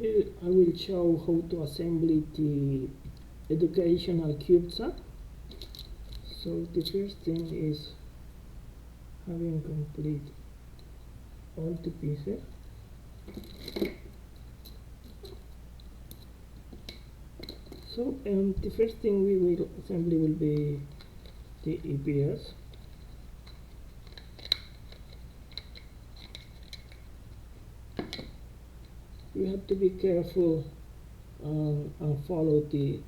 I will show how to assemble the educational Cubesat. So the first thing is having complete all the pieces. So the first thing we will assemble will be the EPS. We have to be careful and follow the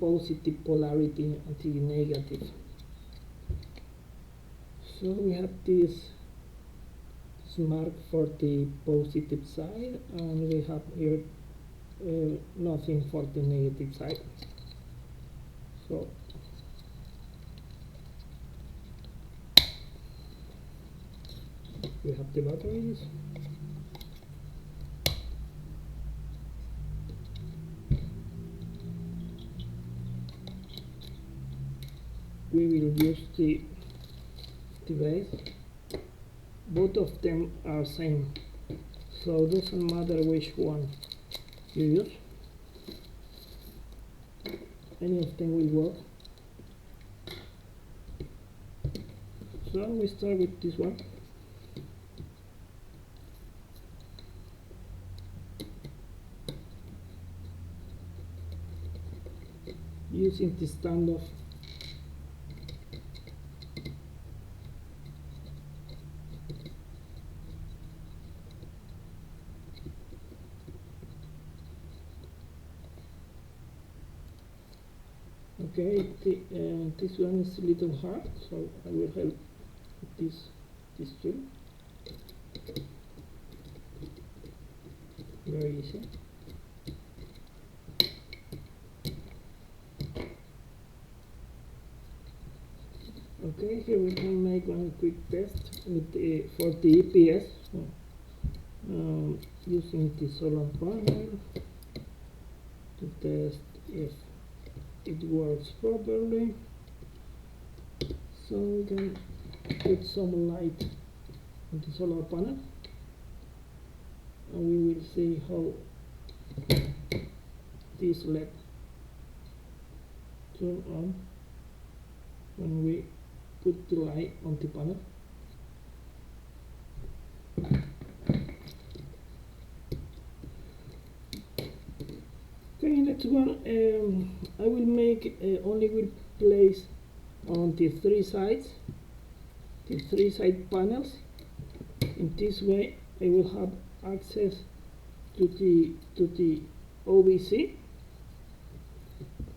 positive polarity and the negative. So we have this mark for the positive side, and we have here nothing for the negative side. So we have the batteries. We will use the base. Both of them are same, so it doesn't matter which one you use. Any of them will work. So we start with this one. Using the standoff. Okay, this one is a little hard, so I will help with this tool. Very easy. Okay, here we can make one quick test with for the EPS using the solar panel to test if it works properly. So we can put some light on the solar panel, and we will see how this LED turn on when we put the light on the panel. Okay, next one, I will make only will place on the three sides, the three side panels. In this way I will have access to the OBC.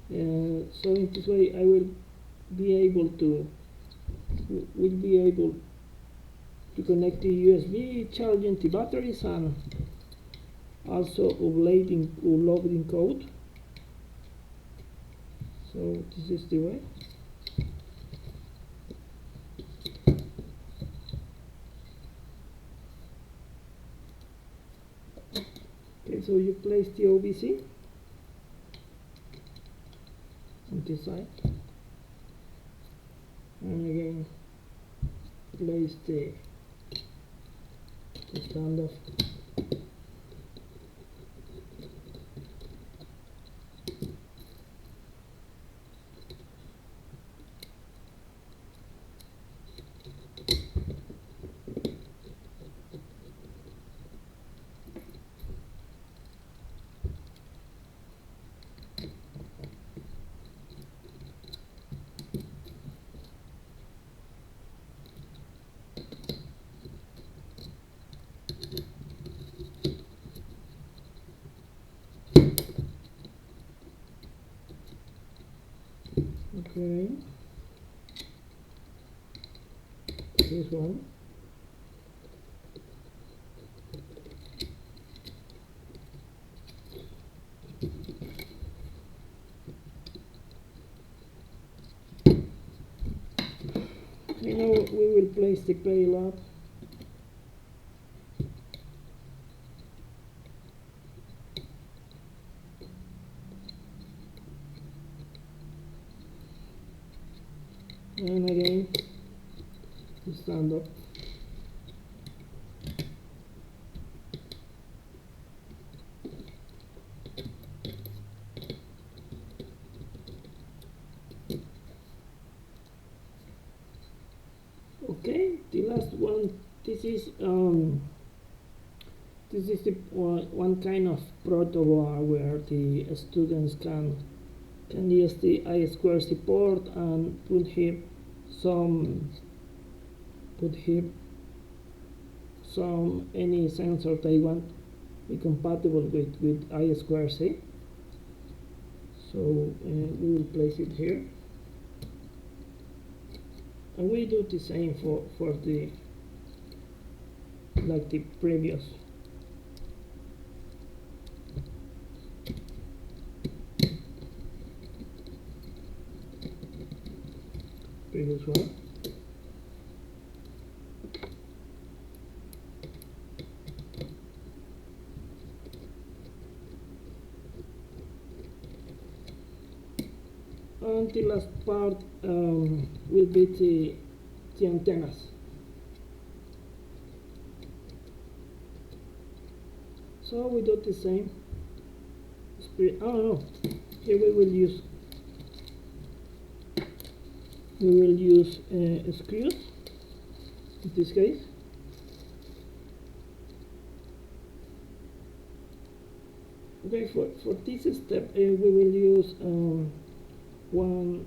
So in this way I will be able to connect the USB, charging the batteries, and also uploading code. So this is the way. Okay, so you place the OBC on this side, and again place the standoff. Okay, this one. Okay, now we will place the payload. And again, stand up. is the one kind of protoboard where the students can use the I2 support and put here some any sensor they want be compatible with I2C. So we will place it here, and we do the same for the like the previous. One. And the last part will be the antennas. So we do the same. Oh no, here we will use screws in this case. Okay, for this step we will use one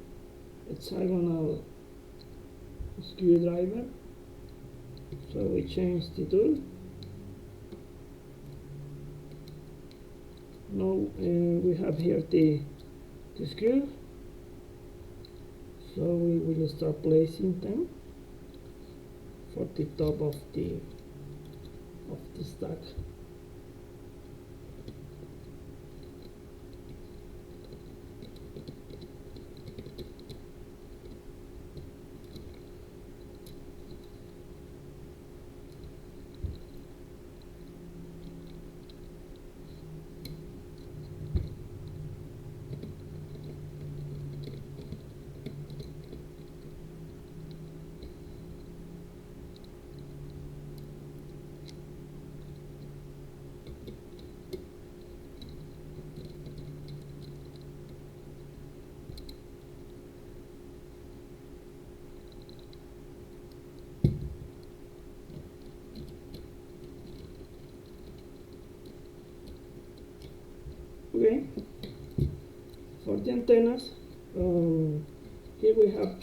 hexagonal screwdriver. So we change the tool. Now we have here the screw. So we will start placing them for the top of the stack. Okay, for the antennas, here we have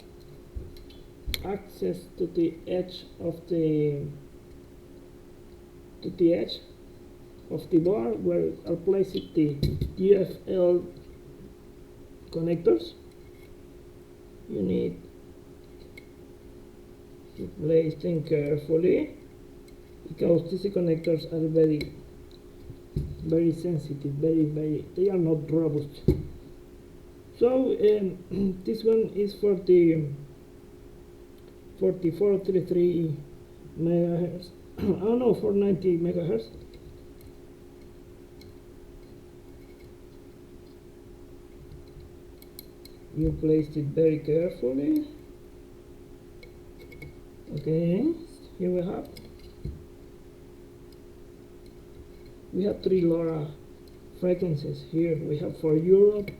access to the edge of the bar where I'll place it the UFL connectors. You need to place them carefully because these connectors are very sensitive, they are not robust. So this one is for the 433 megahertz. Oh no, 490 megahertz. You placed it very carefully. Okay, here we have 3 LoRa frequencies here. We have for Europe,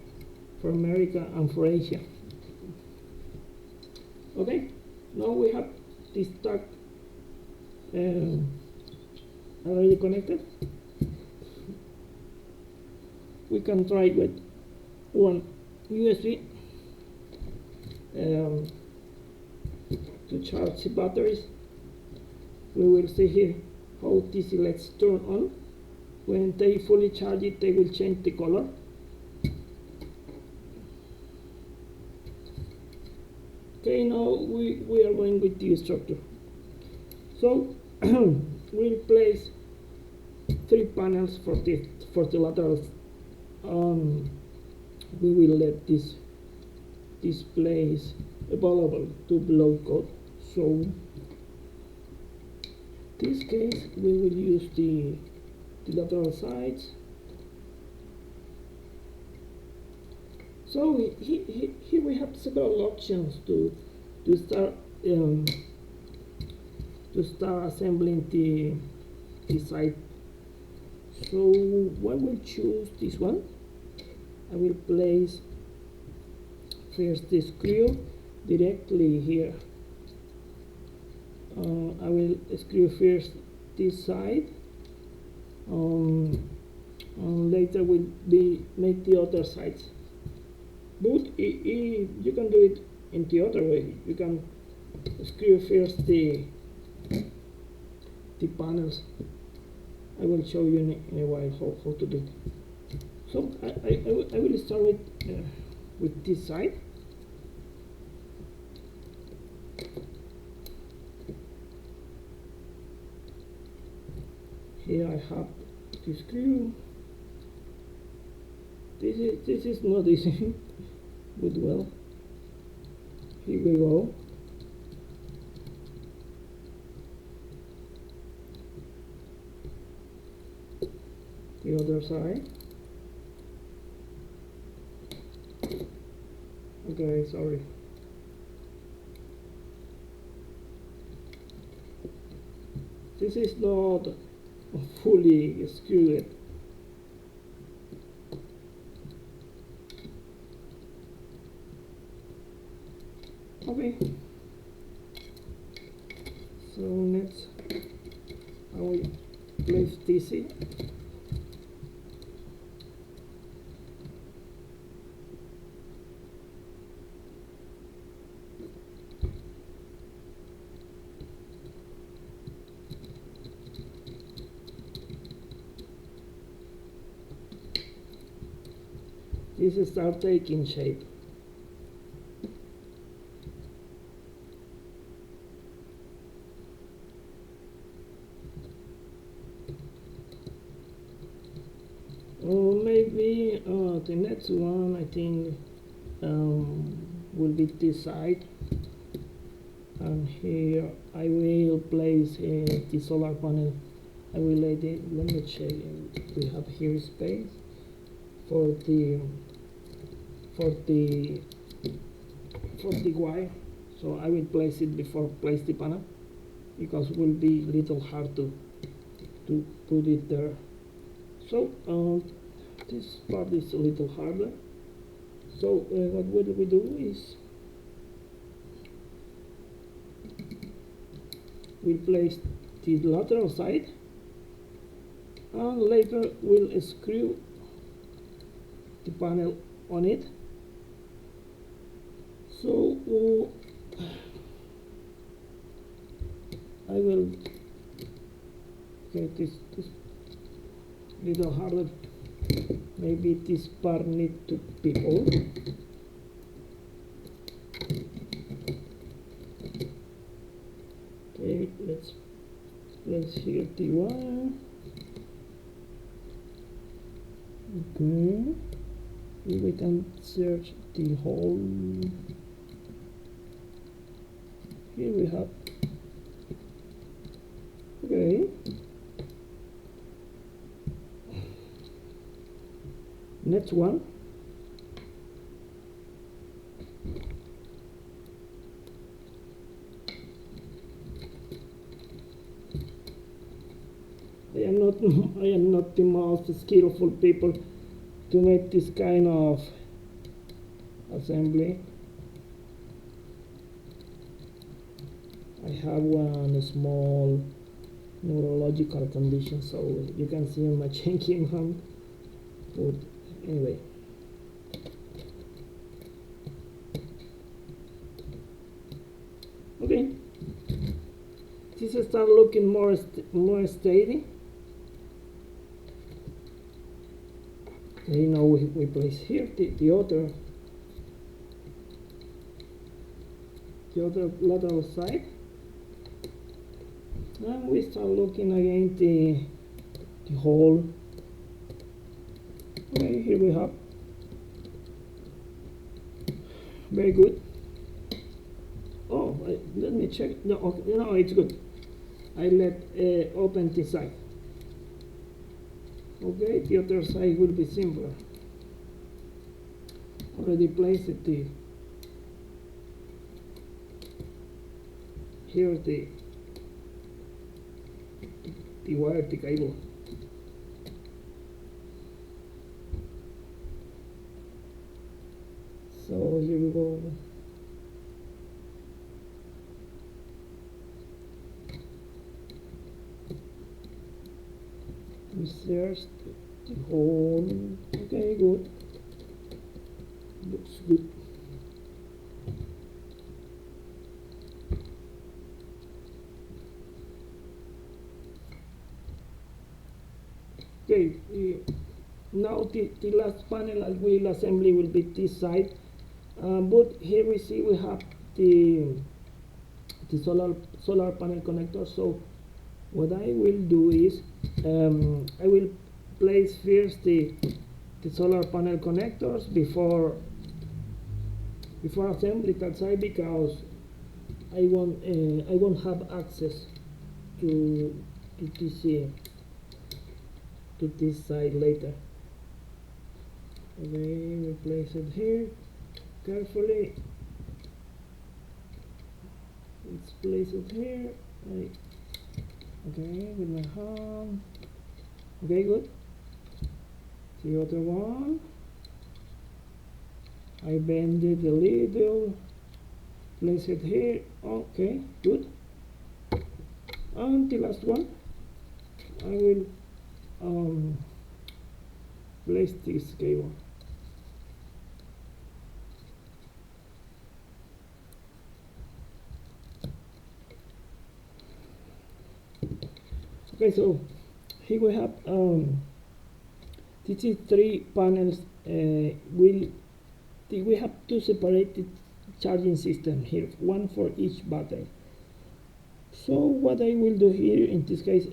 for America, and for Asia. Okay, now we have this stack already connected. We can try with one USB to charge the batteries. We will see here how these LEDs turn on. When they fully charge it, they will change the color. Okay, now we are going with the structure. So we'll place 3 panels for the laterals. We will let this place available to below code. So in this case we will use the lateral sides. So here we have several options to start assembling the side. So I will choose this one. I will place first the screw directly here. I will screw first this side, later will be make the other sides. But you can do it in the other way. You can screw first the panels. I will show you in a while how to do it. So I will start with this side. Here I have the screw. This is not easy, but well, here we go. The other side. Okay, sorry. This is not fully screwed. Okay. So next I will place this in. This start taking shape. Maybe the next one I think will be this side, and here I will place the solar panel. I will let me check. We have here space for the wire, so I will place it before place the panel, because it will be little hard to put it there. So this part is a little harder. So what will we do is we'll place the lateral side, and later we'll screw the panel on it. So I will get this little harder. Maybe this part need to be pulled. Okay, let's place here the wire. Okay, we can search the hole. Here we have. Okay. Next one. I am not the most skillful people to make this kind of assembly. I have one small neurological condition, so you can see my shaking hand. But anyway, okay, this start looking more steady. You know, we place here the other lateral side, and we start looking again the hole. Okay, here we have. Very good. Oh, let me check. No, okay, no, it's good. I let open this side. Okay, the other side will be simpler. Already placed it here the wire, the cable. So here we go. Research the whole. Okay, good. Looks good. Okay, now the last panel I will assembly will be this side, but here we see we have the solar panel connector. So what I will do is I will place first the solar panel connectors before assembly that side, because I won't have access to this side later. Okay, we place it here carefully. Let's place it here. Okay, with my hand. Okay, good. The other one, I bend it a little, place it here. Okay, good. And the last one, I will place this cable. Okay, so here we have this is 3 panels. We have two separated charging system here, one for each battery. So what I will do here in this case,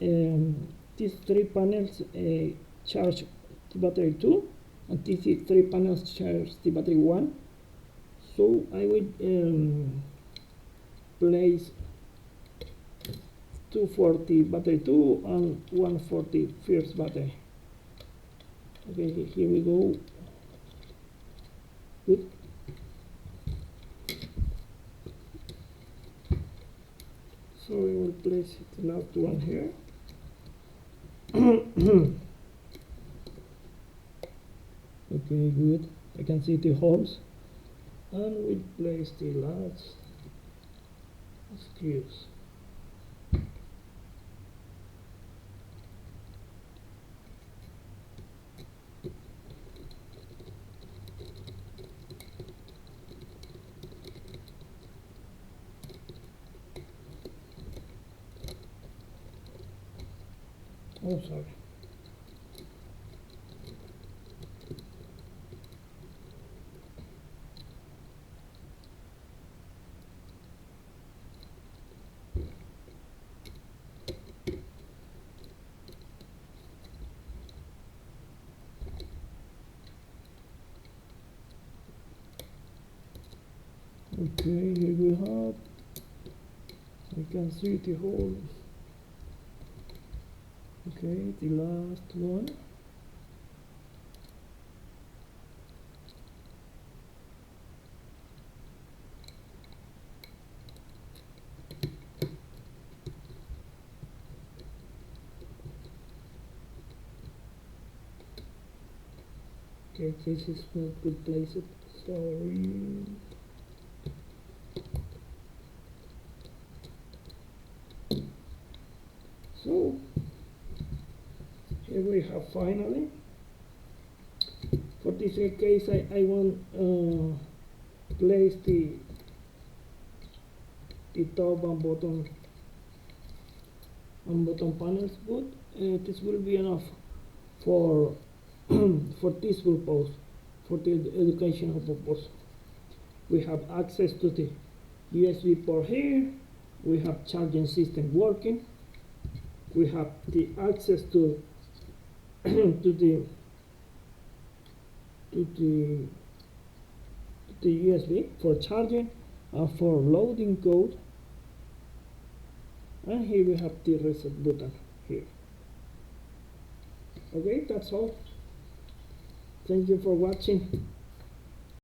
these 3 panels charge the battery 2, and these 3 panels charge the battery 1. So I will place 2 for the battery 2 and 1 for the first battery. Okay, here we go. Good. So we will place the last one here. Okay, good. I can see the holes, and we place the last screws. Oh, sorry. Okay, here we have. I can see the hole. Okay, the last one. Okay, this is not good place it. Sorry. So here we have finally. For this case, I want place the top and bottom panels, but this will be enough for for this purpose, for the educational purpose. We have access to the USB port here. We have charging system working. We have the access to the USB for charging and for loading code. And here we have the reset button here. Okay, that's all. Thank you for watching.